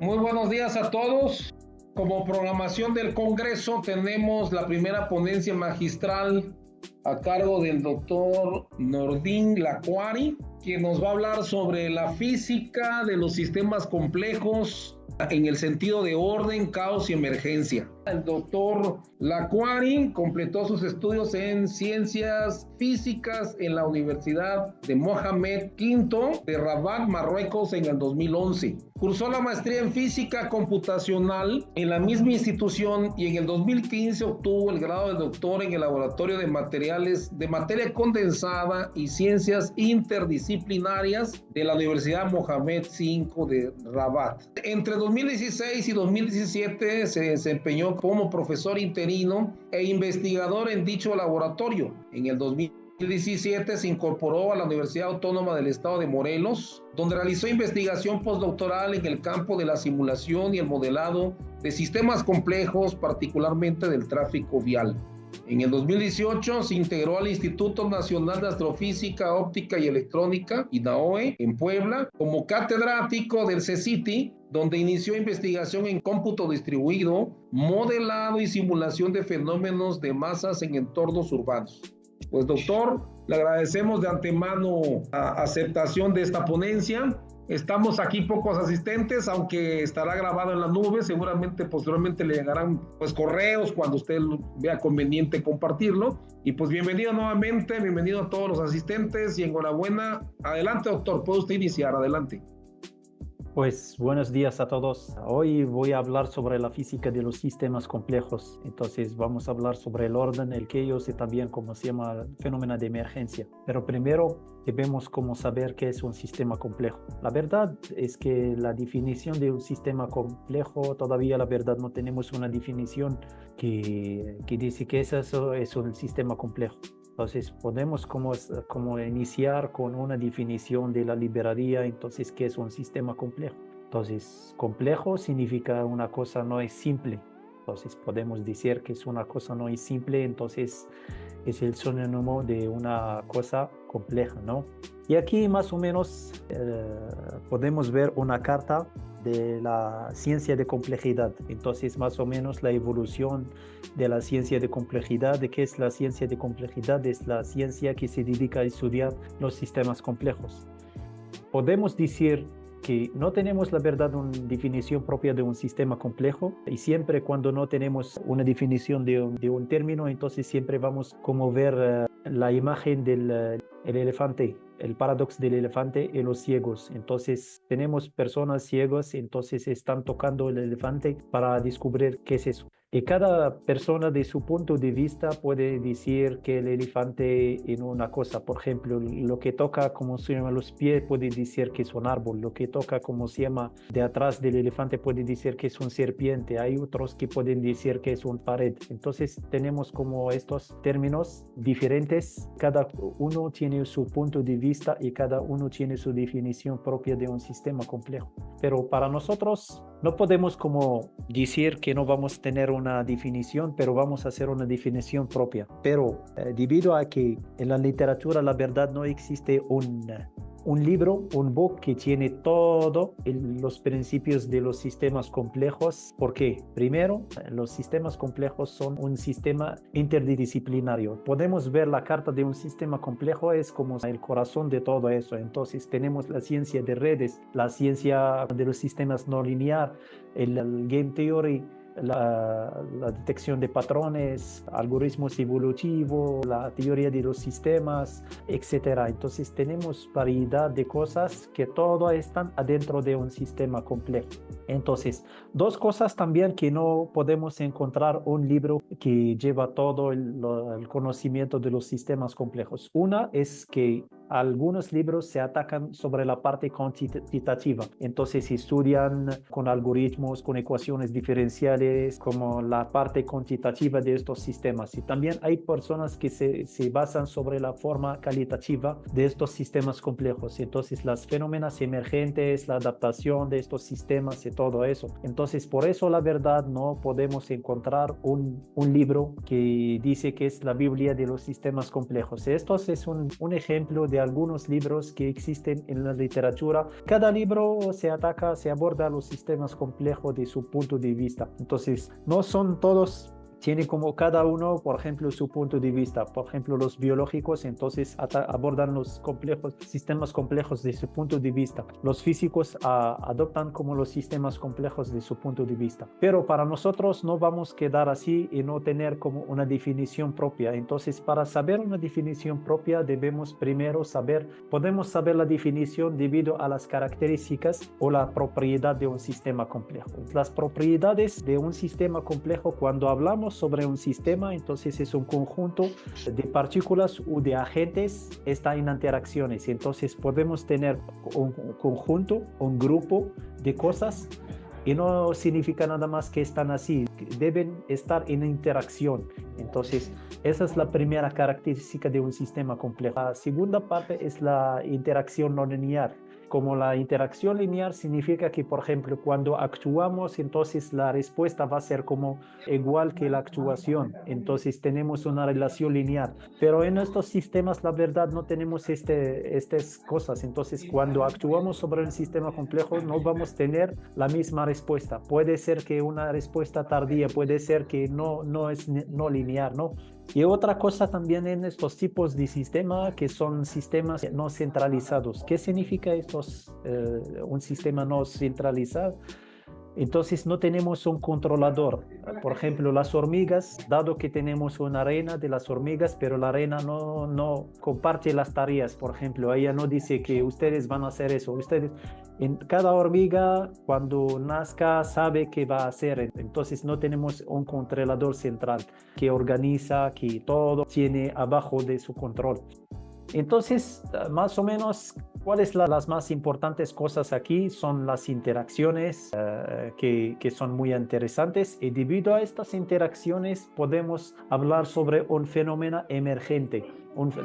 Muy buenos días a todos. Como programación del Congreso tenemos la primera ponencia magistral a cargo del doctor Nordin Laquari, quien nos va a hablar sobre la física de los sistemas complejos en el sentido de orden, caos y emergencia. El doctor Laquari completó sus estudios en ciencias físicas en la Universidad de Mohamed V de Rabat, Marruecos, en el 2011. Cursó la maestría en física computacional en la misma institución y en el 2015 obtuvo el grado de doctor en el laboratorio de materiales de materia condensada y ciencias interdisciplinarias de la Universidad Mohamed V de Rabat. Entre 2016 y 2017 se desempeñó como profesor interino e investigador en dicho laboratorio. En el 2017 se incorporó a la Universidad Autónoma del Estado de Morelos, donde realizó investigación postdoctoral en el campo de la simulación y el modelado de sistemas complejos, particularmente del tráfico vial. En el 2018 se integró al Instituto Nacional de Astrofísica, Óptica y Electrónica, INAOE, en Puebla, como catedrático del CECITI, donde inició investigación en cómputo distribuido, modelado y simulación de fenómenos de masas en entornos urbanos. Pues doctor, le agradecemos de antemano la aceptación de esta ponencia. Estamos aquí pocos asistentes, aunque estará grabado en la nube. Seguramente posteriormente le llegarán correos cuando usted vea conveniente compartirlo. Y pues bienvenido nuevamente, bienvenido a todos los asistentes y enhorabuena. Adelante, doctor, puede usted iniciar, adelante. Pues buenos días a todos. Hoy voy a hablar sobre la física de los sistemas complejos. Entonces vamos a hablar sobre el orden, el chaos y también cómo se llama el fenómeno de emergencia. Pero primero debemos como saber qué es un sistema complejo. La verdad es que la definición de un sistema complejo, todavía la verdad no tenemos una definición que dice que eso es un sistema complejo. Entonces podemos como iniciar con una definición de la librería. Entonces, ¿qué es un sistema complejo? Entonces, complejo significa una cosa no es simple. Entonces podemos decir que es una cosa no es simple, entonces es el sinónimo de una cosa compleja, ¿no? Y aquí más o menos podemos ver una carta de la ciencia de complejidad. Entonces, más o menos la evolución de la ciencia de complejidad. ¿De qué es la ciencia de complejidad? Es la ciencia que se dedica a estudiar los sistemas complejos. Podemos decir que no tenemos la verdad una definición propia de un sistema complejo, y siempre cuando no tenemos una definición de un término, entonces siempre vamos como ver la imagen del el elefante, el paradoxo del elefante y los ciegos. Entonces tenemos personas ciegas, entonces están tocando el elefante para descubrir qué es eso. Y cada persona de su punto de vista puede decir que el elefante en una cosa, por ejemplo, lo que toca como se llama los pies puede decir que es un árbol, lo que toca como se llama de atrás del elefante puede decir que es un serpiente, hay otros que pueden decir que es una pared. Entonces tenemos como estos términos diferentes, cada uno tiene su punto de vista y cada uno tiene su definición propia de un sistema complejo. Pero para nosotros no podemos como decir que no vamos a tener una definición, pero vamos a hacer una definición propia. Pero debido a que en la literatura la verdad no existe un libro, un book que tiene todos los principios de los sistemas complejos. ¿Por qué? Primero, los sistemas complejos son un sistema interdisciplinario. Podemos ver la carta de un sistema complejo, es como el corazón de todo eso. Entonces tenemos la ciencia de redes, la ciencia de los sistemas no lineal, el game theory, la detección de patrones, algoritmos evolutivos, la teoría de los sistemas, etc. Entonces tenemos variedad de cosas que todas están adentro de un sistema complejo. Entonces, dos cosas también que no podemos encontrar un libro que lleva todo el conocimiento de los sistemas complejos. Una es que algunos libros se atacan sobre la parte cuantitativa. Entonces estudian con algoritmos, con ecuaciones diferenciales, como la parte cuantitativa de estos sistemas. Y también hay personas que se basan sobre la forma calitativa de estos sistemas complejos. Entonces las fenómenos emergentes, la adaptación de estos sistemas y todo eso. Entonces por eso la verdad no podemos encontrar un libro que dice que es la Biblia de los sistemas complejos. Esto es un ejemplo de algunos libros que existen en la literatura. Cada libro se aborda los sistemas complejos de su punto de vista. Entonces, no son todos. Tiene como cada uno, por ejemplo, su punto de vista. Por ejemplo, los biológicos entonces abordan los sistemas complejos de su punto de vista. Los físicos adoptan como los sistemas complejos de su punto de vista. Pero para nosotros no vamos a quedar así y no tener como una definición propia. Entonces, para saber una definición propia debemos primero podemos saber la definición debido a las características o la propiedad de un sistema complejo. Las propiedades de un sistema complejo, cuando hablamos sobre un sistema, entonces es un conjunto de partículas o de agentes, está en interacciones. Entonces podemos tener un conjunto, un grupo de cosas y no significa nada más que están así, deben estar en interacción. Entonces esa es la primera característica de un sistema complejo. La segunda parte es la interacción no lineal. Como la interacción lineal significa que, por ejemplo, cuando actuamos, entonces la respuesta va a ser como igual que la actuación. Entonces tenemos una relación lineal. Pero en estos sistemas, la verdad, no tenemos estas cosas. Entonces, cuando actuamos sobre un sistema complejo, no vamos a tener la misma respuesta. Puede ser que una respuesta tardía, puede ser que no es no lineal, ¿no? Y otra cosa también en estos tipos de sistema que son sistemas no centralizados. ¿Qué significa un sistema no centralizado? Entonces no tenemos un controlador. Por ejemplo, las hormigas, dado que tenemos una reina de las hormigas, pero la reina no comparte las tareas. Por ejemplo, ella no dice que ustedes van a hacer eso. Cada hormiga, cuando nazca, sabe qué va a hacer. Entonces no tenemos un controlador central que organiza, que todo tiene abajo de su control. Entonces, más o menos, ¿cuáles las más importantes cosas aquí? Son las interacciones que son muy interesantes, y debido a estas interacciones podemos hablar sobre un fenómeno emergente,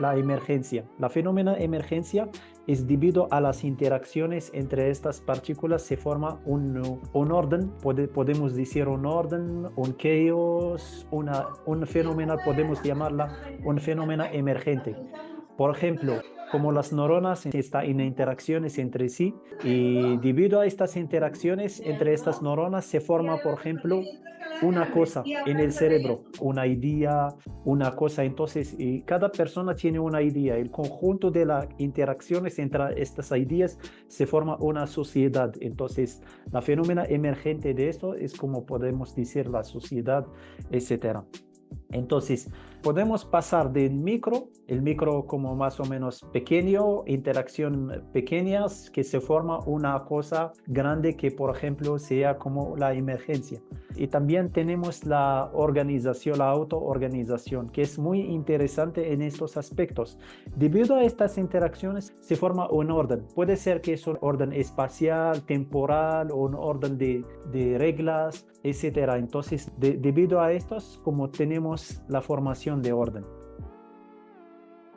la emergencia. La fenómeno emergencia es debido a las interacciones entre estas partículas se forma un orden, podemos decir un orden, un chaos, un fenómeno, podemos llamarla un fenómeno emergente. Por ejemplo, como las neuronas están en interacciones entre sí, y debido a estas interacciones entre estas neuronas se forma, por ejemplo, una cosa en el cerebro, una idea, una cosa. Entonces, y cada persona tiene una idea. El conjunto de las interacciones entre estas ideas se forma una sociedad. Entonces, la fenómeno emergente de esto es como podemos decir la sociedad, etcétera. Entonces, podemos pasar del el micro como más o menos pequeño, interacción pequeñas, que se forma una cosa grande que, por ejemplo, sea como la emergencia. Y también tenemos la organización, la autoorganización, que es muy interesante en estos aspectos. Debido a estas interacciones se forma un orden. Puede ser que es un orden espacial, temporal, o un orden de reglas, etc. Entonces, debido a estos, como tenemos la formación de orden.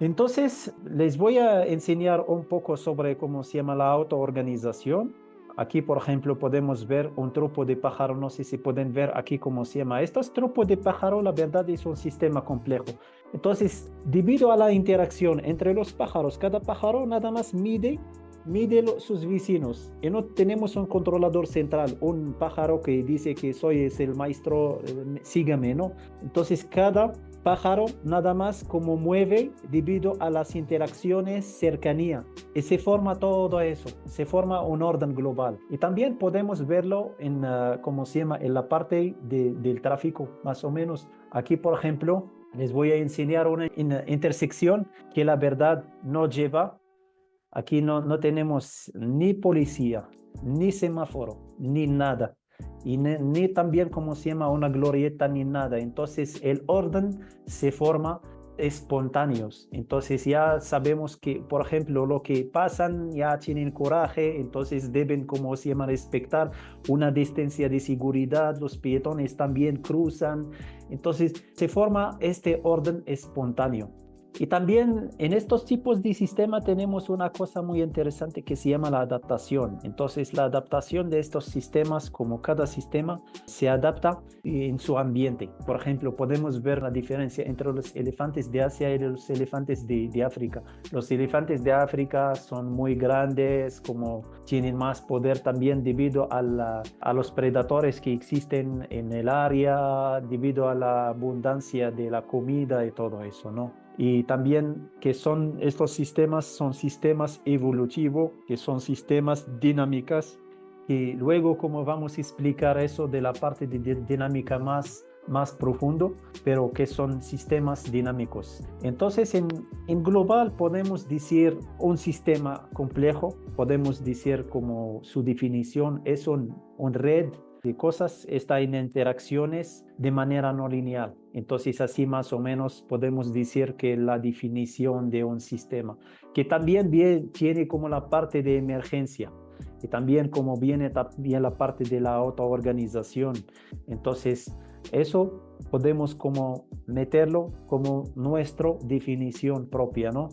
Entonces, les voy a enseñar un poco sobre cómo se llama la autoorganización. Aquí, por ejemplo, podemos ver un trupo de pájaro. No sé si pueden ver aquí cómo se llama. Estos trupos de pájaro, la verdad, es un sistema complejo. Entonces, debido a la interacción entre los pájaros, cada pájaro nada más mide sus vecinos. Y no tenemos un controlador central, un pájaro que dice que es el maestro, sígame, ¿no? Entonces, cada pájaro nada más como mueve debido a las interacciones, cercanía, y se forma todo eso, se forma un orden global. Y también podemos verlo en, ¿cómo se llama?, en la parte del tráfico, más o menos. Aquí, por ejemplo, les voy a enseñar una intersección que la verdad no lleva. Aquí no tenemos ni policía, ni semáforo, ni nada. Y ni también, como se llama, una glorieta ni nada. Entonces el orden se forma espontáneos. Entonces ya sabemos que, por ejemplo, lo que pasan ya tienen coraje, entonces deben, como se llama, respetar una distancia de seguridad. Los peatones también cruzan. Entonces se forma este orden espontáneo. Y también en estos tipos de sistema tenemos una cosa muy interesante que se llama la adaptación. Entonces, la adaptación de estos sistemas, como cada sistema se adapta en su ambiente. Por ejemplo, podemos ver la diferencia entre los elefantes de Asia y los elefantes de África. Los elefantes de África son muy grandes, como tienen más poder también debido a los predadores que existen en el área, debido a la abundancia de la comida y todo eso, ¿no? Y también que estos sistemas son sistemas evolutivos, que son sistemas dinámicas, y luego como vamos a explicar eso de la parte de dinámica más profundo, pero que son sistemas dinámicos. Entonces, en global podemos decir un sistema complejo, podemos decir como su definición es un red de cosas, está en interacciones de manera no lineal. Entonces, así más o menos podemos decir que la definición de un sistema, que también tiene como la parte de emergencia, y también como viene también la parte de la autoorganización. Entonces, eso podemos como meterlo como nuestra definición propia, ¿no?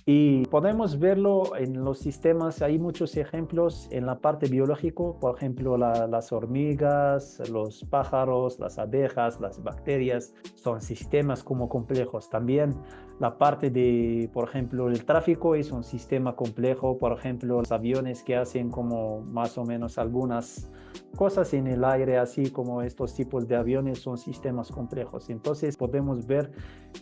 Y podemos verlo en los sistemas, hay muchos ejemplos en la parte biológica, por ejemplo, las hormigas, los pájaros, las abejas, las bacterias, son sistemas como complejos. También la parte de, por ejemplo, el tráfico es un sistema complejo, por ejemplo, los aviones que hacen como más o menos algunas cosas en el aire, así como estos tipos de aviones son sistemas complejos. Entonces podemos ver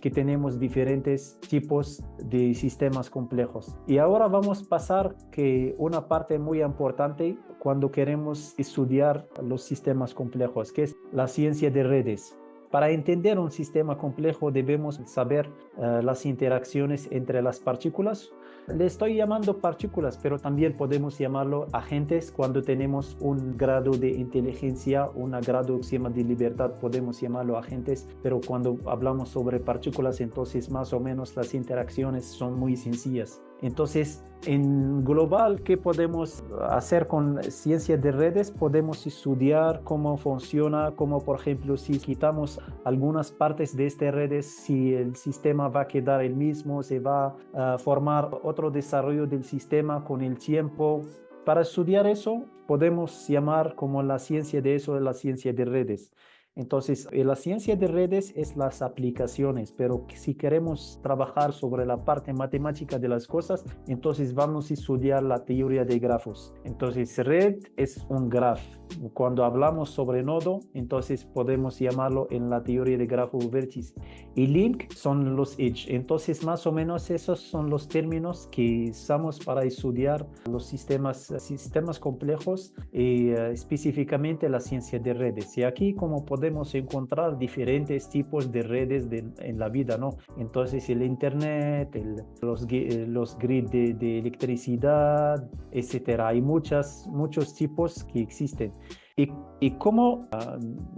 que tenemos diferentes tipos de sistemas complejos. Y ahora vamos a pasar que una parte muy importante cuando queremos estudiar los sistemas complejos, que es la ciencia de redes. Para entender un sistema complejo debemos saber las interacciones entre las partículas. Le estoy llamando partículas, pero también podemos llamarlo agentes cuando tenemos un grado de inteligencia, un grado que se llama de libertad, podemos llamarlo agentes, pero cuando hablamos sobre partículas, entonces más o menos las interacciones son muy sencillas. Entonces, en global, ¿qué podemos hacer con ciencia de redes? Podemos estudiar cómo funciona, como por ejemplo, si quitamos algunas partes de estas redes, si el sistema va a quedar el mismo, se va a formar otro desarrollo del sistema con el tiempo. Para estudiar eso, podemos llamar como la ciencia de eso, la ciencia de redes. Entonces, la ciencia de redes es las aplicaciones, pero si queremos trabajar sobre la parte matemática de las cosas, entonces vamos a estudiar la teoría de grafos. Entonces, red es un grafo. Cuando hablamos sobre nodo, entonces podemos llamarlo en la teoría de grafo vértice. Y link son los edge. Entonces, más o menos esos son los términos que usamos para estudiar los sistemas complejos y específicamente la ciencia de redes. Y aquí, como podemos encontrar diferentes tipos de redes en la vida, ¿no? Entonces el internet, los grids de electricidad, etcétera. Hay muchos tipos que existen. Y como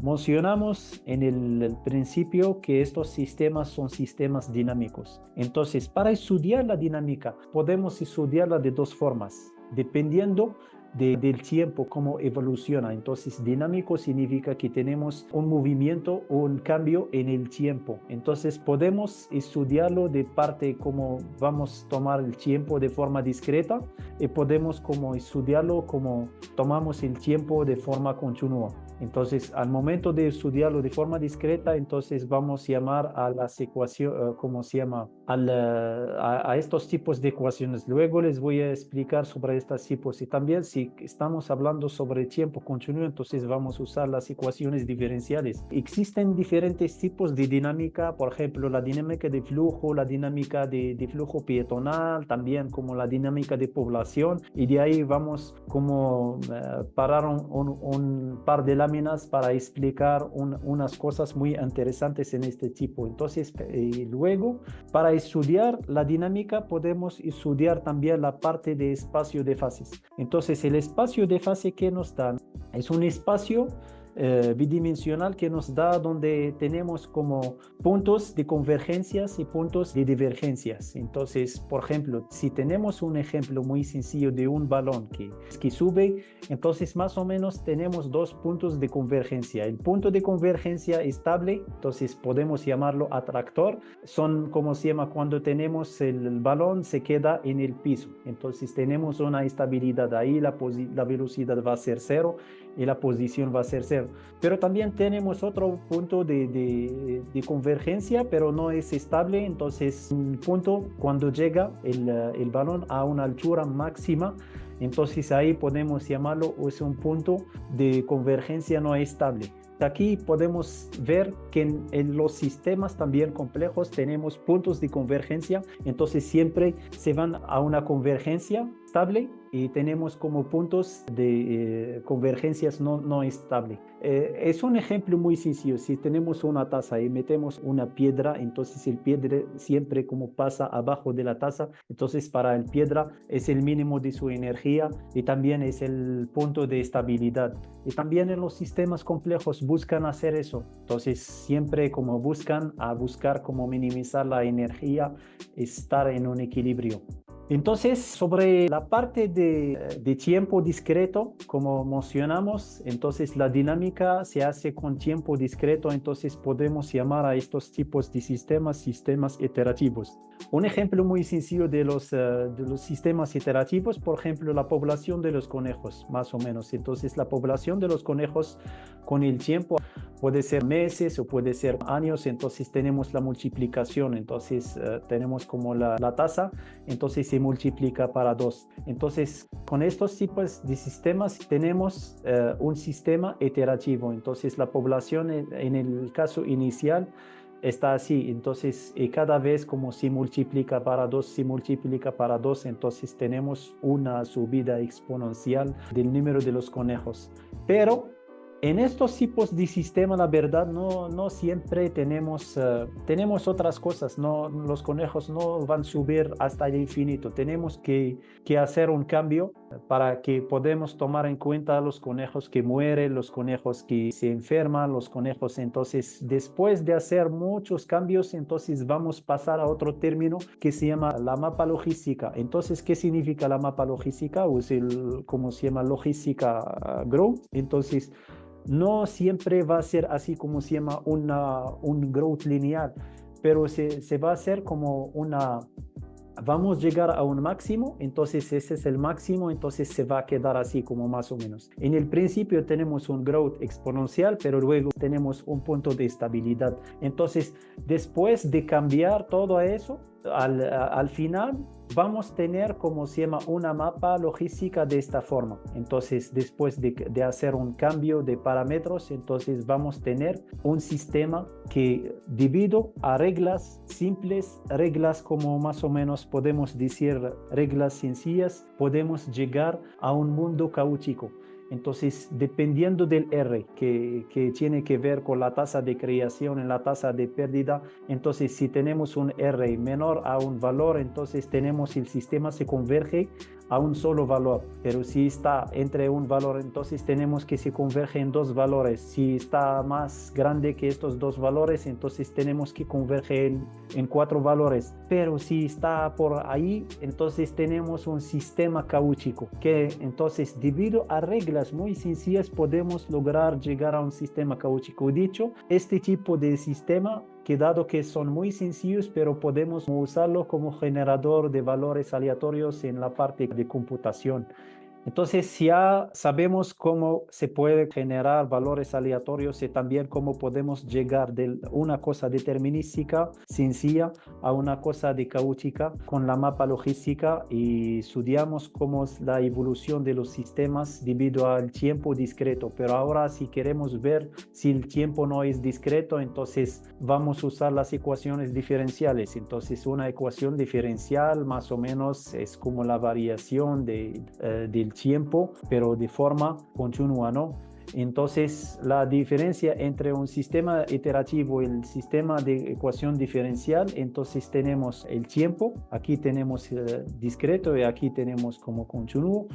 mencionamos en el principio que estos sistemas son sistemas dinámicos. Entonces, para estudiar la dinámica, podemos estudiarla de dos formas, dependiendo del tiempo, cómo evoluciona. Entonces, dinámico significa que tenemos un movimiento o un cambio en el tiempo. Entonces, podemos estudiarlo de parte como vamos a tomar el tiempo de forma discreta y podemos como estudiarlo como tomamos el tiempo de forma continua. Entonces, al momento de estudiarlo de forma discreta, entonces vamos a llamar a las ecuaciones, ¿cómo se llama? A estos tipos de ecuaciones. Luego les voy a explicar sobre estos tipos. Y también si estamos hablando sobre tiempo continuo, entonces vamos a usar las ecuaciones diferenciales. Existen diferentes tipos de dinámica, por ejemplo, la dinámica de flujo, la dinámica de flujo peatonal, también como la dinámica de población. Y de ahí vamos como parar un par de láminas para explicar unas cosas muy interesantes en este tipo. Entonces, luego, para estudiar la dinámica, podemos estudiar también la parte de espacio de fases. Entonces, el espacio de fase que nos dan es un espacio bidimensional que nos da donde tenemos como puntos de convergencias y puntos de divergencias. Entonces, por ejemplo, si tenemos un ejemplo muy sencillo de un balón que sube, entonces más o menos tenemos dos puntos de convergencia. El punto de convergencia estable, entonces podemos llamarlo atractor, son como se llama cuando tenemos el balón se queda en el piso. Entonces tenemos una estabilidad ahí, la velocidad va a ser cero y la posición va a ser cero. Pero también tenemos otro punto de convergencia, pero no es estable. Entonces, un punto cuando llega el balón a una altura máxima, entonces ahí podemos llamarlo, es un punto de convergencia no estable. Aquí podemos ver que en los sistemas también complejos tenemos puntos de convergencia, entonces siempre se van a una convergencia estable y tenemos como puntos de convergencias no estable. Es un ejemplo muy sencillo. Si tenemos una taza y metemos una piedra, entonces el piedra siempre como pasa abajo de la taza, entonces para el piedra es el mínimo de su energía y también es el punto de estabilidad. Y también en los sistemas complejos buscan hacer eso. Entonces siempre como buscar como minimizar la energía, estar en un equilibrio. Entonces, sobre la parte de tiempo discreto, como mencionamos, entonces la dinámica se hace con tiempo discreto, entonces podemos llamar a estos tipos de sistemas iterativos. Un ejemplo muy sencillo de los sistemas iterativos, por ejemplo, la población de los conejos, más o menos. Entonces, la población de los conejos con el tiempo puede ser meses o puede ser años, entonces tenemos la multiplicación, entonces tenemos como la tasa, entonces se multiplica para 2. Entonces, con estos tipos de sistemas tenemos un sistema iterativo, entonces la población en el caso inicial está así, entonces cada vez como se multiplica para 2, entonces tenemos una subida exponencial del número de los conejos. Pero en estos tipos de sistema, la verdad, no siempre tenemos otras cosas. Los conejos no van a subir hasta el infinito. Tenemos que hacer un cambio para que podamos tomar en cuenta los conejos que mueren, los conejos que se enferman, los conejos. Entonces, después de hacer muchos cambios, entonces vamos a pasar a otro término que se llama la mapa logística. Entonces, ¿qué significa la mapa logística? O es como se llama logística growth. Entonces, no siempre va a ser así como se llama un growth lineal, pero se va a hacer como vamos a llegar a un máximo, entonces ese es el máximo, entonces se va a quedar así como más o menos. En el principio tenemos un growth exponencial, pero luego tenemos un punto de estabilidad. Entonces, después de cambiar todo eso, al final vamos a tener como se llama una mapa logística de esta forma. Entonces, después de hacer un cambio de parámetros, entonces vamos a tener un sistema que debido a reglas simples, reglas como más o menos podemos decir reglas sencillas, podemos llegar a un mundo caótico. Entonces, dependiendo del R que tiene que ver con la tasa de creación y la tasa de pérdida, entonces si tenemos un R menor a un valor, entonces tenemos el sistema se converge a un solo valor. Pero si está entre un valor, entonces tenemos que se converge en dos valores. Si está más grande que estos dos valores, entonces tenemos que converger en 4 valores. Pero si está por ahí, entonces tenemos un sistema caótico que entonces debido a reglas muy sencillas podemos lograr llegar a un sistema caótico. Dicho, este tipo de sistema que dado que son muy sencillos, pero podemos usarlo como generador de valores aleatorios en la parte de computación. Entonces ya sabemos cómo se puede generar valores aleatorios y también cómo podemos llegar de una cosa determinística sencilla a una cosa de caótica con la mapa logística y estudiamos cómo es la evolución de los sistemas debido al tiempo discreto. Pero ahora si queremos ver si el tiempo no es discreto, entonces vamos a usar las ecuaciones diferenciales. Entonces una ecuación diferencial más o menos es como la variación del tiempo, pero de forma continua, ¿no? Entonces, la diferencia entre un sistema iterativo y el sistema de ecuación diferencial, entonces tenemos el tiempo, aquí tenemos discreto y aquí tenemos como continuo,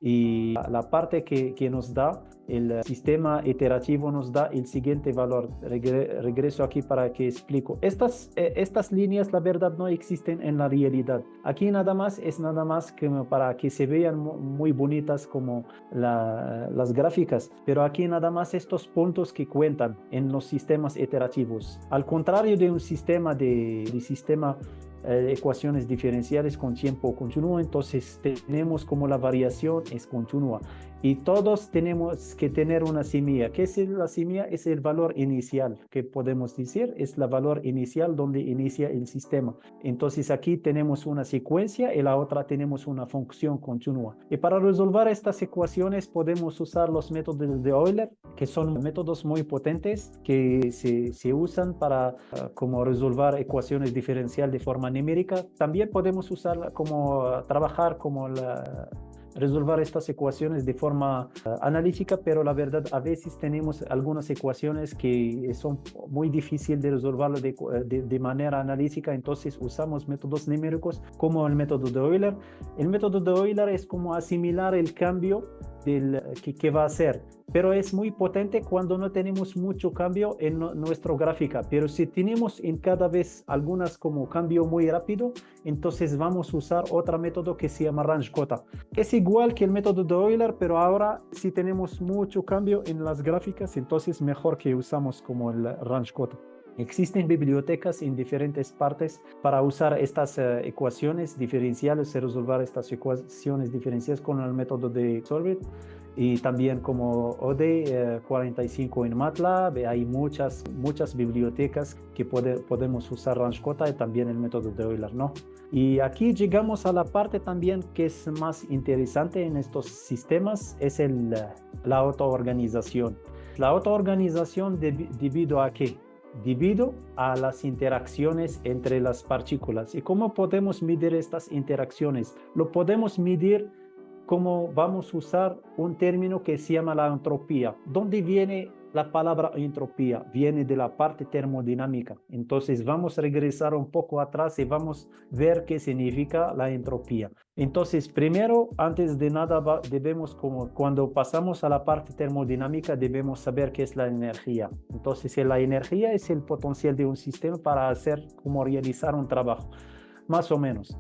y la parte que nos da el sistema iterativo nos da el siguiente valor. Regreso aquí para que explico. Estas líneas, la verdad, no existen en la realidad. Aquí nada más es nada más que para que se vean muy bonitas como las gráficas, pero aquí nada más estos puntos que cuentan en los sistemas iterativos. Al contrario de un sistema de sistema ecuaciones diferenciales con tiempo continuo, entonces tenemos como la variación es continua y todos tenemos que tener una semilla. ¿Qué es la semilla? Es el valor inicial que podemos decir, es el valor inicial donde inicia el sistema. Entonces aquí tenemos una secuencia y la otra tenemos una función continua. Y para resolver estas ecuaciones podemos usar los métodos de Euler, que son métodos muy potentes que se usan para como resolver ecuaciones diferenciales de forma numérica. También podemos usar como trabajar como resolver estas ecuaciones de forma analítica, pero la verdad a veces tenemos algunas ecuaciones que son muy difíciles de resolverlo de manera analítica, entonces usamos métodos numéricos como el método de Euler. El método de Euler es como asimilar el cambio que va a hacer, pero es muy potente cuando no tenemos mucho cambio en nuestra gráfica, pero si tenemos en cada vez algunas como cambio muy rápido, entonces vamos a usar otro método que se llama range cotta. Es igual que el método de Euler, pero ahora si tenemos mucho cambio en las gráficas, entonces mejor que usamos como el range cotta. Existen bibliotecas en diferentes partes para usar estas ecuaciones diferenciales y resolver estas ecuaciones diferenciales con el método de Solvit. Y también como ODE 45 en MATLAB, hay muchas bibliotecas que podemos usar range cotta y también el método de Euler, ¿no? Y aquí llegamos a la parte también que es más interesante en estos sistemas, es la autoorganización. La autoorganización debido a qué? Debido a las interacciones entre las partículas. ¿Y cómo podemos medir estas interacciones? Lo podemos medir como vamos a usar un término que se llama la entropía. ¿Dónde viene la palabra entropía? Viene de la parte termodinámica. Entonces vamos a regresar un poco atrás y vamos a ver qué significa la entropía. Entonces, primero, antes de nada, debemos, como cuando pasamos a la parte termodinámica, debemos saber qué es la energía. Entonces, la energía es el potencial de un sistema para hacer, como realizar un trabajo, más o menos.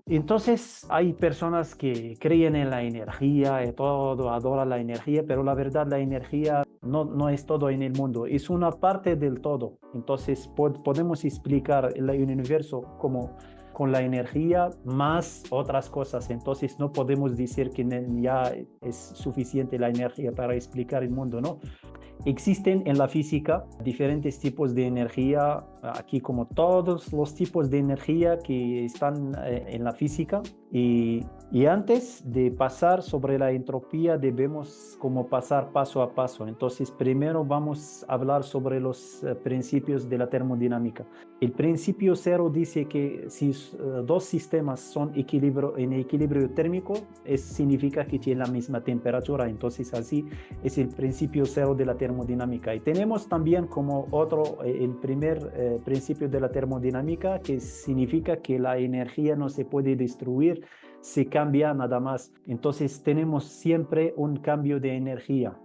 Entonces, hay personas que creen en la energía y todo, adoran la energía, pero la verdad, la energía no es todo en el mundo, es una parte del todo. Entonces, podemos explicar el universo como con la energía más otras cosas. Entonces, no podemos decir que ya es suficiente la energía para explicar el mundo, ¿no? Existen en la física diferentes tipos de energía, aquí como todos los tipos de energía que están en la física. Y antes de pasar sobre la entropía debemos como pasar paso a paso. Entonces primero vamos a hablar sobre los principios de la termodinámica. El principio cero dice que si dos sistemas son en equilibrio térmico, significa que tienen la misma temperatura. Entonces así es el principio cero de la termodinámica. Y tenemos también como otro, el primer principio de la termodinámica, que significa que la energía no se puede destruir, se cambia nada más. Entonces tenemos siempre un cambio de energía.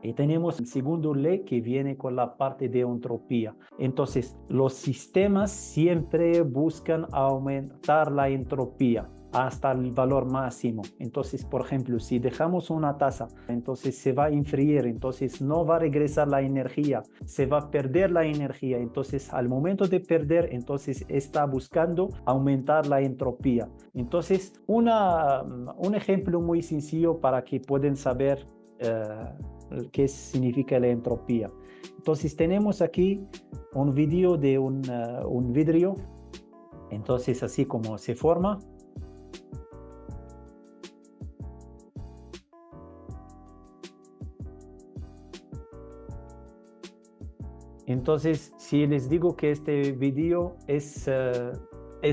Y tenemos el segundo ley que viene con la parte de entropía. Entonces los sistemas siempre buscan aumentar la entropía hasta el valor máximo. Entonces, por ejemplo, si dejamos una taza, entonces se va a enfriar, entonces no va a regresar la energía, se va a perder la energía. Entonces, al momento de perder, entonces está buscando aumentar la entropía. Entonces, un ejemplo muy sencillo para que puedan saber qué significa la entropía. Entonces, tenemos aquí un vídeo de un vidrio. Entonces, así como se forma. Entonces, si les digo que este video es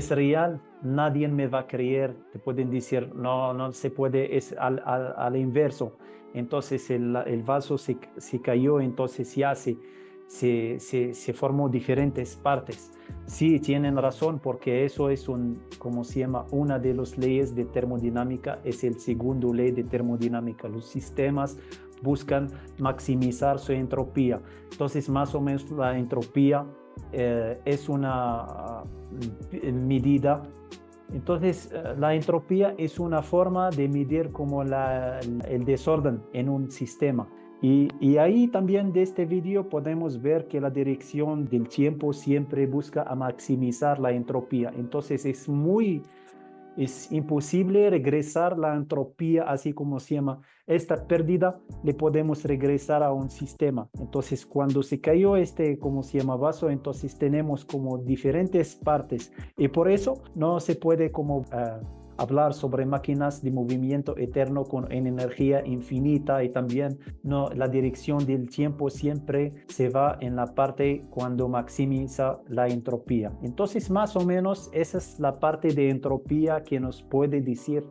real, nadie me va a creer, te pueden decir, no, no se puede, es al inverso. Entonces el vaso se cayó, entonces se formó diferentes partes. Sí, tienen razón, porque eso es como se llama, una de las leyes de termodinámica, es el segundo ley de termodinámica. Los sistemas buscan maximizar su entropía. Entonces, más o menos la entropía es una medida. Entonces, la entropía es una forma de medir como el desorden en un sistema. Y ahí también de este vídeo podemos ver que la dirección del tiempo siempre busca a maximizar la entropía. Entonces, es imposible regresar la entropía, así como se llama esta pérdida, le podemos regresar a un sistema. Entonces, cuando se cayó como se llama, vaso, entonces tenemos como diferentes partes, y por eso no se puede como hablar sobre máquinas de movimiento eterno en energía infinita, y también no, la dirección del tiempo siempre se va en la parte cuando maximiza la entropía. Entonces, más o menos esa es la parte de entropía que nos puede decir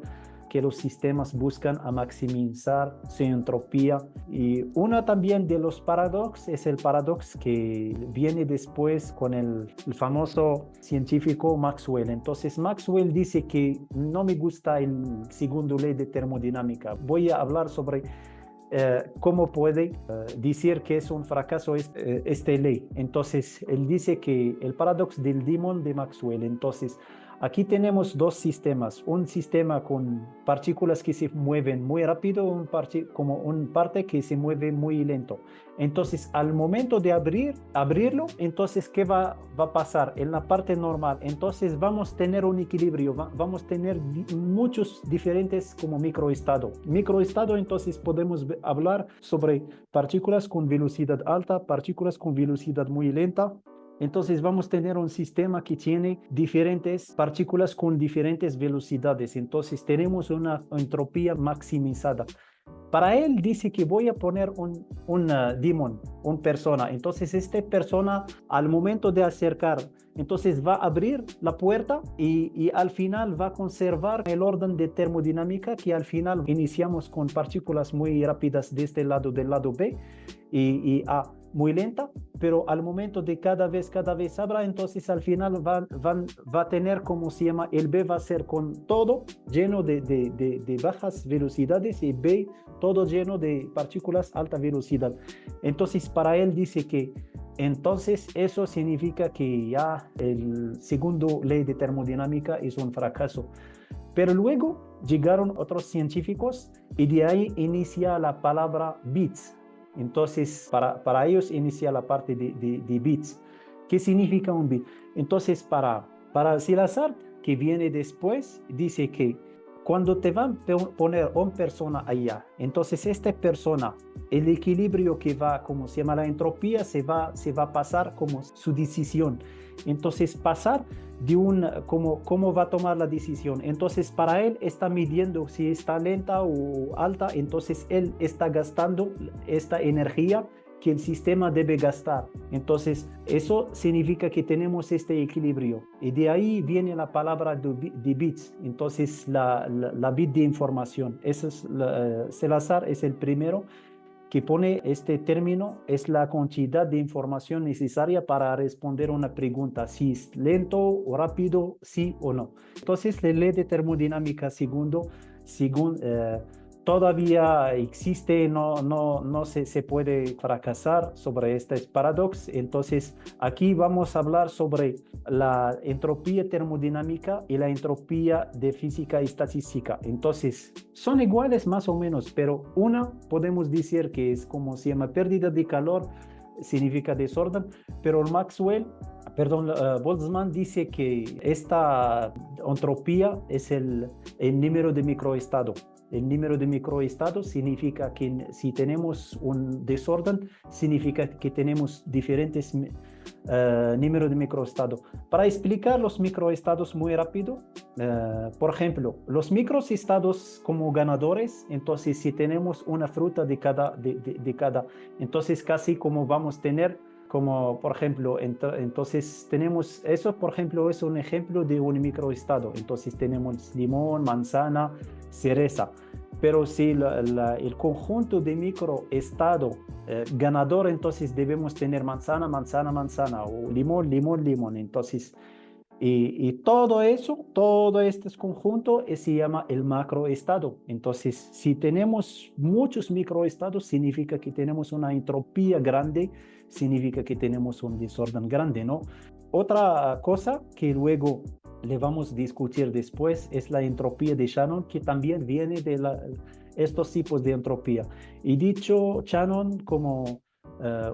que los sistemas buscan a maximizar su entropía. Y uno también de los paradoxos es el paradoxo que viene después con el famoso científico Maxwell. Entonces Maxwell dice que no me gusta el segundo ley de termodinámica. Voy a hablar sobre cómo puede decir que es un fracaso esta ley. Entonces él dice que el paradoxo del demon de Maxwell. Entonces aquí tenemos dos sistemas, un sistema con partículas que se mueven muy rápido, como una parte que se mueve muy lento. Entonces, al momento de abrirlo, entonces, ¿qué va a pasar? En la parte normal, entonces vamos a tener un equilibrio, vamos a tener muchos diferentes como microestados. Microestado, entonces podemos hablar sobre partículas con velocidad alta, partículas con velocidad muy lenta. Entonces vamos a tener un sistema que tiene diferentes partículas con diferentes velocidades. Entonces tenemos una entropía maximizada. Para él dice que voy a poner un demon, una persona. Entonces esta persona al momento de acercar, entonces va a abrir la puerta y al final va a conservar el orden de termodinámica, que al final iniciamos con partículas muy rápidas de este lado, del lado B y A muy lenta, pero al momento de cada vez abra, entonces al final va a tener como se llama, el B va a ser con todo lleno de bajas velocidades y B todo lleno de partículas alta velocidad. Entonces para él dice que entonces eso significa que ya el segundo ley de termodinámica es un fracaso. Pero luego llegaron otros científicos y de ahí inicia la palabra bits. Entonces, para ellos inicia la parte de bits. ¿Qué significa un bit? Entonces, para Salazar, que viene después, dice que cuando te van a poner una persona allá, entonces esta persona, el equilibrio que va, como se llama la entropía, se va a pasar como su decisión. Entonces, pasar de cómo va a tomar la decisión. Entonces, para él está midiendo si está lenta o alta, entonces él está gastando esta energía que el sistema debe gastar. Entonces, eso significa que tenemos este equilibrio. Y de ahí viene la palabra de bits. Entonces, la bit de información. Eso es Salazar es el primero que pone este término, es la cantidad de información necesaria para responder una pregunta, si es lento o rápido, sí o no. Entonces, la ley de termodinámica según todavía existe, no se puede fracasar sobre este paradoxo. Entonces, aquí vamos a hablar sobre la entropía termodinámica y la entropía de física y estadística. Entonces, son iguales más o menos, pero una podemos decir que es como se llama pérdida de calor, significa desorden, pero Boltzmann dice que esta entropía es el número de microestado. El número de microestados significa que si tenemos un desorden, significa que tenemos diferentes números de microestados. Para explicar los microestados muy rápido, por ejemplo, los microestados como ganadores, entonces si tenemos una fruta de cada, entonces casi como vamos a tener como por ejemplo, entonces tenemos, eso por ejemplo es un ejemplo de un microestado. Entonces tenemos limón, manzana, cereza. Pero si el conjunto de microestado ganador, entonces debemos tener manzana, manzana, manzana, o limón, limón, limón. Entonces, y todo eso, todo este conjunto se llama el macroestado. Entonces, si tenemos muchos microestados, significa que tenemos una entropía grande, significa que tenemos un desorden grande, ¿no? Otra cosa que luego le vamos a discutir después es la entropía de Shannon, que también viene de estos tipos de entropía. Y dicho Shannon como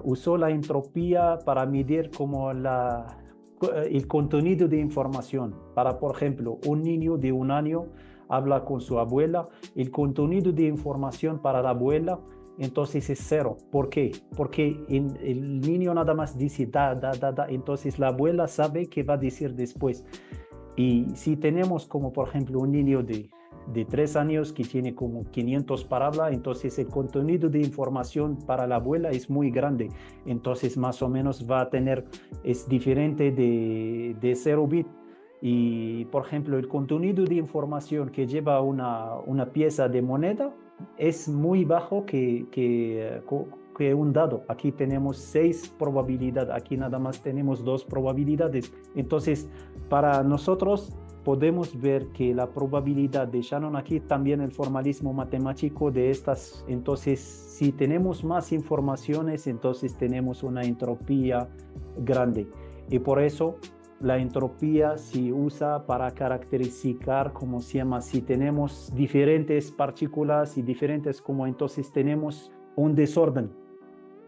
usó la entropía para medir como el contenido de información. Para, por ejemplo, un niño de 1 año habla con su abuela, el contenido de información para la abuela entonces es 0. ¿Por qué? Porque el niño nada más dice da, da, da, da, entonces la abuela sabe qué va a decir después. Y si tenemos como por ejemplo un niño de 3 años que tiene como 500 palabras, entonces el contenido de información para la abuela es muy grande. Entonces más o menos va a tener, es diferente de 0 bit. Y por ejemplo el contenido de información que lleva una pieza de moneda es muy bajo que un dado. Aquí tenemos 6 probabilidades, aquí nada más tenemos 2 probabilidades. Entonces, para nosotros podemos ver que la probabilidad de Shannon aquí, también el formalismo matemático de estas, entonces si tenemos más informaciones, entonces tenemos una entropía grande. Y por eso la entropía se usa para caracterizar, como se llama, si tenemos diferentes partículas y diferentes, como entonces tenemos un desorden.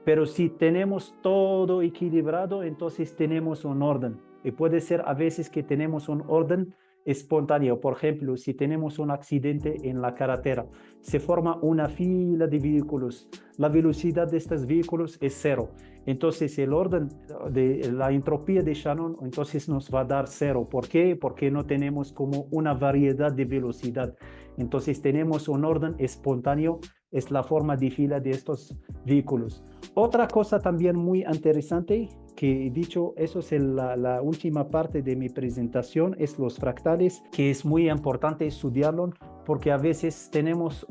Pero si tenemos todo equilibrado, entonces tenemos un orden. Y puede ser a veces que tenemos un orden espontáneo. Por ejemplo, si tenemos un accidente en la carretera, se forma una fila de vehículos. La velocidad de estos vehículos es 0. Entonces el orden de la entropía de Shannon entonces nos va a dar 0. ¿Por qué? Porque no tenemos como una variedad de velocidad. Entonces tenemos un orden espontáneo, es la forma de fila de estos vehículos. Otra cosa también muy interesante que he dicho, eso es la última parte de mi presentación, es los fractales, que es muy importante estudiarlo porque a veces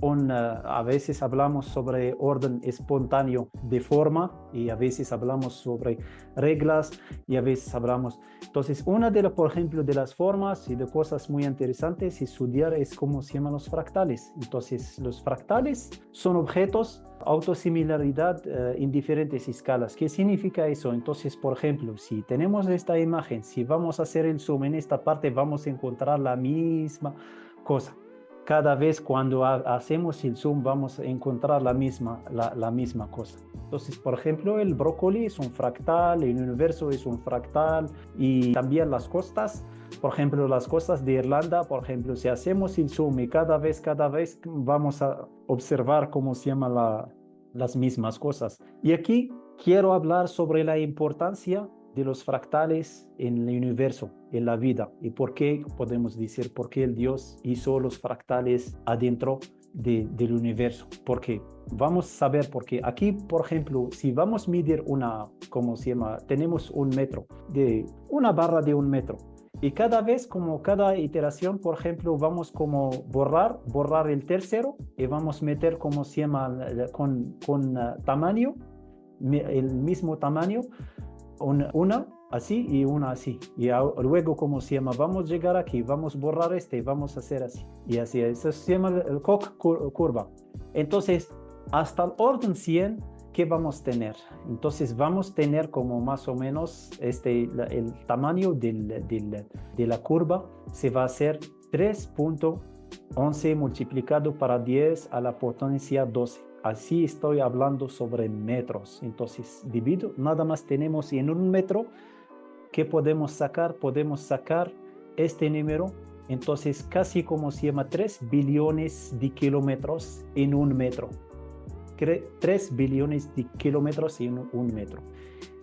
a veces hablamos sobre orden espontáneo de forma y a veces hablamos sobre reglas y a veces hablamos. Entonces, por ejemplo, de las formas y de cosas muy interesantes estudiar es cómo se llaman los fractales. Entonces, los fractales son objetos autosimilaridad en diferentes escalas. ¿Qué significa eso? Entonces, por ejemplo, si tenemos esta imagen, si vamos a hacer el zoom en esta parte, vamos a encontrar la misma cosa. Cada vez cuando hacemos el zoom vamos a encontrar la misma cosa. Entonces, por ejemplo, el brócoli es un fractal, el universo es un fractal y también las costas. Por ejemplo, las costas de Irlanda, por ejemplo, si hacemos el zoom y cada vez vamos a observar cómo se llaman las mismas cosas. Y aquí quiero hablar sobre la importancia de los fractales en el universo, en la vida, y por qué podemos decir por qué el Dios hizo los fractales adentro del universo. Porque vamos a saber por qué. Aquí, por ejemplo, si vamos a medir ¿cómo se llama? Tenemos 1 metro, una barra de 1 metro. Y cada vez, como cada iteración, por ejemplo, vamos como borrar el tercero y vamos a meter, como se llama, con tamaño, el mismo tamaño, una así y una así. Y luego, como se llama, vamos a llegar aquí, vamos a borrar y vamos a hacer así. Y así, eso se llama el Koch curva. Entonces, hasta el orden 100, ¿qué vamos a tener? Entonces vamos a tener como más o menos el tamaño de la curva se va a hacer 3.11 multiplicado para 10 a la potencia 12. Así estoy hablando sobre metros. Entonces divido, nada más tenemos en 1 metro. ¿Qué podemos sacar? Podemos sacar este número. Entonces casi como se llama 3 billones de kilómetros en 1 metro. 3 billones de kilómetros en 1 metro.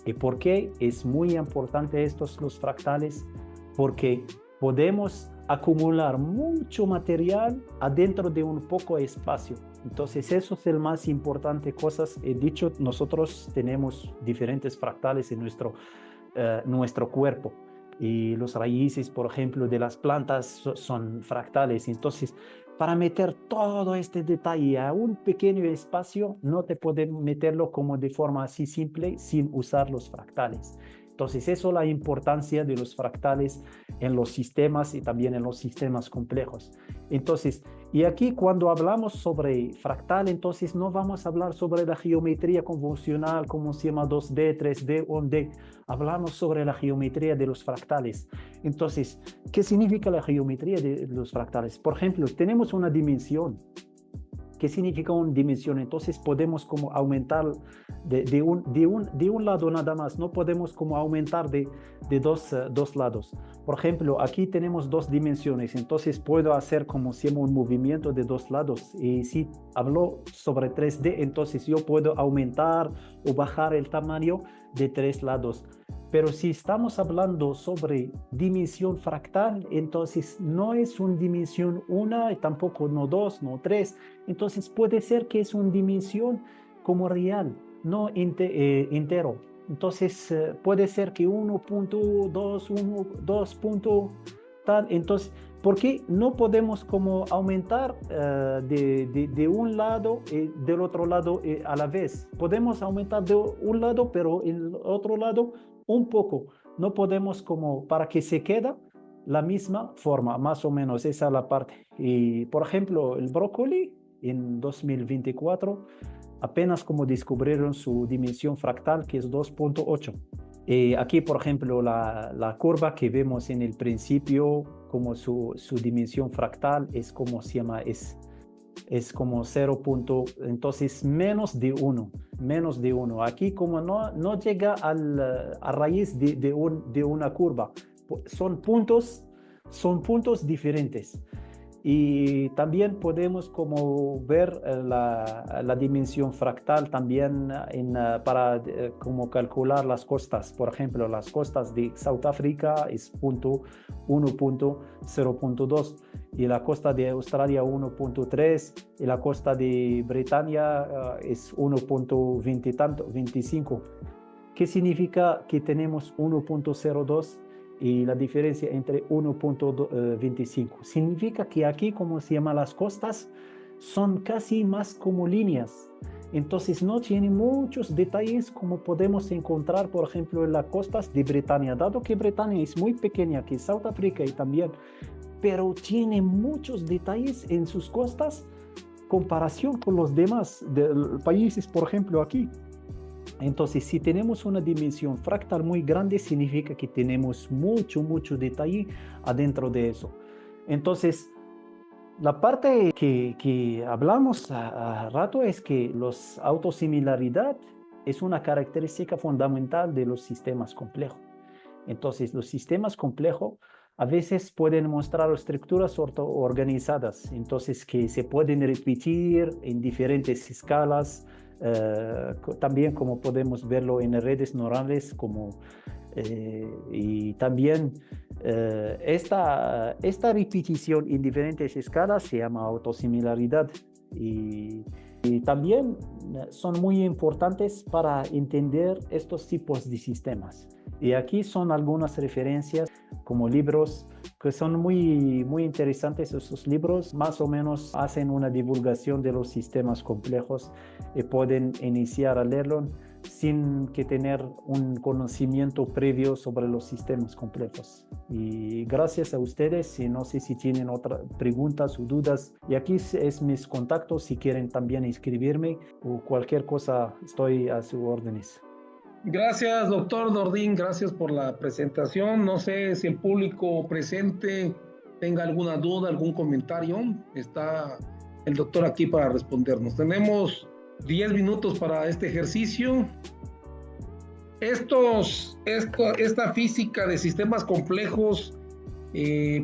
¿Y por qué es muy importante los fractales? Porque podemos acumular mucho material adentro de un poco espacio. Entonces, eso es el más importante cosas. He dicho, nosotros tenemos diferentes fractales en nuestro cuerpo. Y los raíces, por ejemplo, de las plantas son fractales. Entonces, para meter todo este detalle a un pequeño espacio, no te puedes meterlo como de forma así simple sin usar los fractales. Entonces, eso es la importancia de los fractales en los sistemas y también en los sistemas complejos. Entonces, y aquí cuando hablamos sobre fractal, entonces no vamos a hablar sobre la geometría convencional, como se llama 2D, 3D, 1D. Hablamos sobre la geometría de los fractales. Entonces, ¿qué significa la geometría de los fractales? Por ejemplo, tenemos una dimensión. ¿Qué significa una dimensión? Entonces podemos como aumentar de un lado nada más, no podemos como aumentar de dos lados. Por ejemplo, aquí tenemos dos dimensiones, entonces puedo hacer como si un movimiento de dos lados. Y si hablo sobre 3D, entonces yo puedo aumentar o bajar el tamaño de tres lados. Pero si estamos hablando sobre dimensión fractal, entonces no es una dimensión una, y tampoco no dos, no tres. Entonces puede ser que es una dimensión como real, no entero. Entonces puede ser que 1.2, 2 tal. Entonces, ¿por qué no podemos como aumentar de un lado y del otro lado a la vez? Podemos aumentar de un lado, pero el otro lado un poco. No podemos como para que se quede la misma forma, más o menos, esa es la parte. Y, por ejemplo, el brócoli en 2024 apenas como descubrieron su dimensión fractal, que es 2.8. Aquí, por ejemplo, la curva que vemos en el principio, como su dimensión fractal, es como se llama, es como 0. Entonces menos de 1, menos de 1. Aquí como no llega a raíz de una curva, son puntos diferentes. Y también podemos como ver la dimensión fractal también para como calcular las costas. Por ejemplo, las costas de South África es 1.0.2 y la costa de Australia 1.3 y la costa de Bretaña es 1.25. ¿Qué significa que tenemos 1.02? Y la diferencia entre 1.25. Significa que aquí, como se llama, las costas son casi más como líneas. Entonces no tiene muchos detalles como podemos encontrar, por ejemplo, en las costas de Bretaña, dado que Bretaña es muy pequeña, que South África y también, pero tiene muchos detalles en sus costas comparación con los demás países, por ejemplo, aquí. Entonces, si tenemos una dimensión fractal muy grande, significa que tenemos mucho detalle adentro de eso. Entonces, la parte que hablamos a rato es que la autosimilaridad es una característica fundamental de los sistemas complejos. Entonces, los sistemas complejos a veces pueden mostrar estructuras organizadas, entonces que se pueden repetir en diferentes escalas, también como podemos verlo en redes neurales, y también esta repetición en diferentes escalas se llama autosimilaridad y también son muy importantes para entender estos tipos de sistemas. Y aquí son algunas referencias como libros que son muy interesantes. Esos libros más o menos hacen una divulgación de los sistemas complejos y pueden iniciar a leerlo sin que tener un conocimiento previo sobre los sistemas complejos. Y gracias a ustedes, y no sé si tienen otras preguntas o dudas, y aquí es mis contactos, si quieren también inscribirme o cualquier cosa, estoy a sus órdenes. Gracias, doctor Nordin, gracias por la presentación. No sé si el público presente tenga alguna duda, algún comentario. Está el doctor aquí para respondernos. Tenemos 10 minutos para este ejercicio. Esta física de sistemas complejos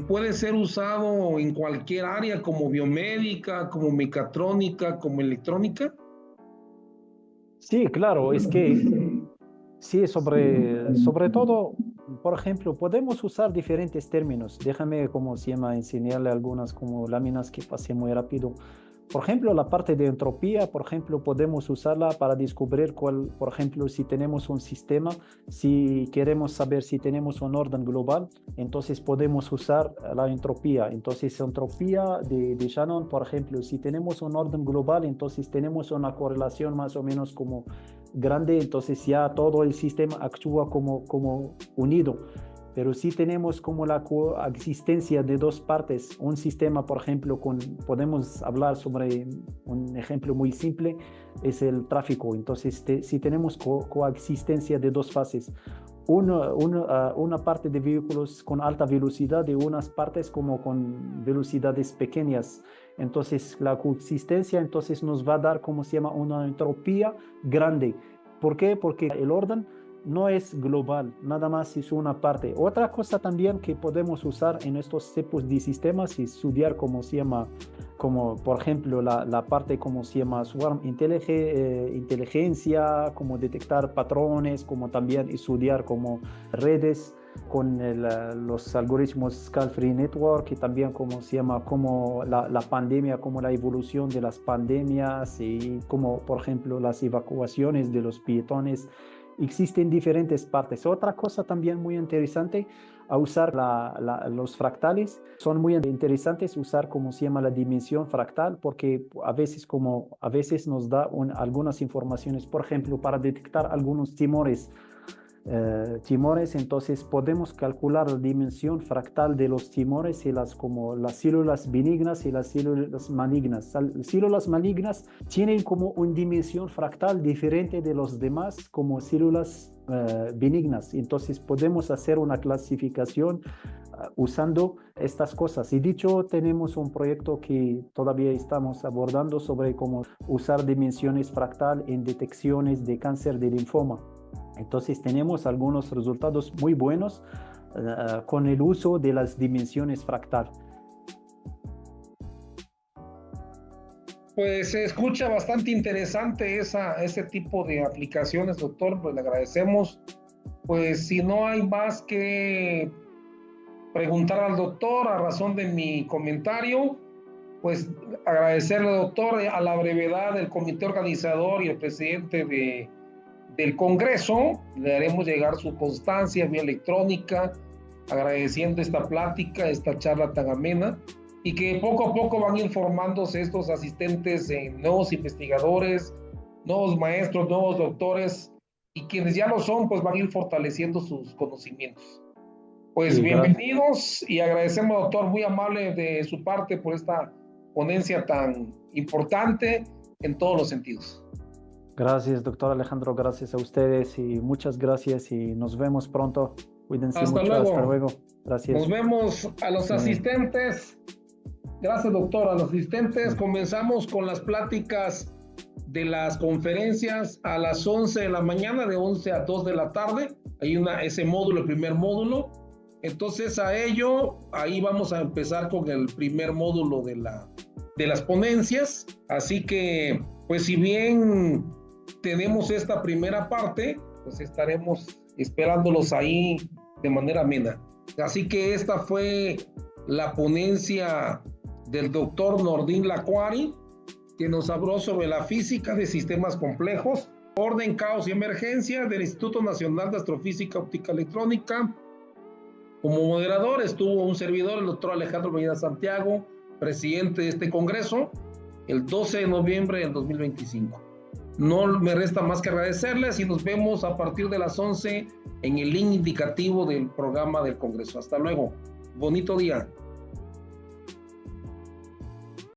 puede ser usado en cualquier área, como biomédica, como mecatrónica, como electrónica. Sí, claro, es que sí, sobre todo Por ejemplo, podemos usar diferentes términos. Déjame, como se llama, enseñarle algunas como láminas que pasé muy rápido. Por ejemplo, la parte de entropía, por ejemplo, podemos usarla para descubrir cuál, por ejemplo, si tenemos un sistema, si queremos saber si tenemos un orden global, entonces podemos usar la entropía. Entonces, entropía de Shannon, por ejemplo, si tenemos un orden global, entonces tenemos una correlación más o menos como grande, entonces ya todo el sistema actúa como unido. Pero si tenemos como la coexistencia de dos partes, un sistema, por ejemplo, podemos hablar sobre un ejemplo muy simple, es el tráfico. Entonces, si tenemos coexistencia de dos fases, una parte de vehículos con alta velocidad y unas partes como con velocidades pequeñas. Entonces, la coexistencia entonces nos va a dar, como se llama, una entropía grande. ¿Por qué? Porque el orden no es global, nada más es una parte. Otra cosa también que podemos usar en estos tipos de sistemas es estudiar cómo se llama, como por ejemplo la parte como se llama swarm inteligencia, como detectar patrones, como también estudiar como redes con los algoritmos Scale-Free Network y también como se llama, como la pandemia, como la evolución de las pandemias y como por ejemplo las evacuaciones de los peatones. Existen diferentes partes. Otra cosa también muy interesante a usar los fractales. Son muy interesantes usar como se llama la dimensión fractal porque a veces nos da algunas informaciones, por ejemplo, para detectar algunos tumores. Entonces podemos calcular la dimensión fractal de los tumores y como las células benignas y las células malignas. Las células malignas tienen como una dimensión fractal diferente de los demás como células benignas. Entonces podemos hacer una clasificación usando estas cosas. Y dicho, tenemos un proyecto que todavía estamos abordando sobre cómo usar dimensiones fractal en detecciones de cáncer de linfoma. Entonces tenemos algunos resultados muy buenos con el uso de las dimensiones fractal. Pues se escucha bastante interesante ese tipo de aplicaciones, doctor, pues le agradecemos. Pues si no hay más que preguntar al doctor a razón de mi comentario, pues agradecerle, doctor, a la brevedad del comité organizador y el presidente del Congreso, le haremos llegar su constancia vía electrónica, agradeciendo esta plática, esta charla tan amena, y que poco a poco van informándose estos asistentes, nuevos investigadores, nuevos maestros, nuevos doctores, y quienes ya lo son, pues van a ir fortaleciendo sus conocimientos. Pues sí, bienvenidos y agradecemos, doctor, muy amable de su parte por esta ponencia tan importante en todos los sentidos. Gracias, doctor Alejandro, gracias a ustedes y muchas gracias y nos vemos pronto. Cuídense mucho, hasta luego. Gracias. Nos vemos a los asistentes. Gracias, doctor, a los asistentes. Comenzamos con las pláticas de las conferencias a las 11 de la mañana, de 11 a 2 de la tarde. Hay ese módulo, el primer módulo. Entonces ahí vamos a empezar con el primer módulo de las ponencias. Así que, pues si bien tenemos esta primera parte, pues estaremos esperándolos ahí de manera amena. Así que esta fue la ponencia del doctor Nordin Laquari, que nos habló sobre la física de sistemas complejos, orden, caos y emergencia del Instituto Nacional de Astrofísica Óptica Electrónica. Como moderador estuvo un servidor, el doctor Alejandro Medina Santiago, presidente de este congreso, el 12 de noviembre del 2025. No me resta más que agradecerles y nos vemos a partir de las 11 en el link indicativo del programa del Congreso. Hasta luego. Bonito día.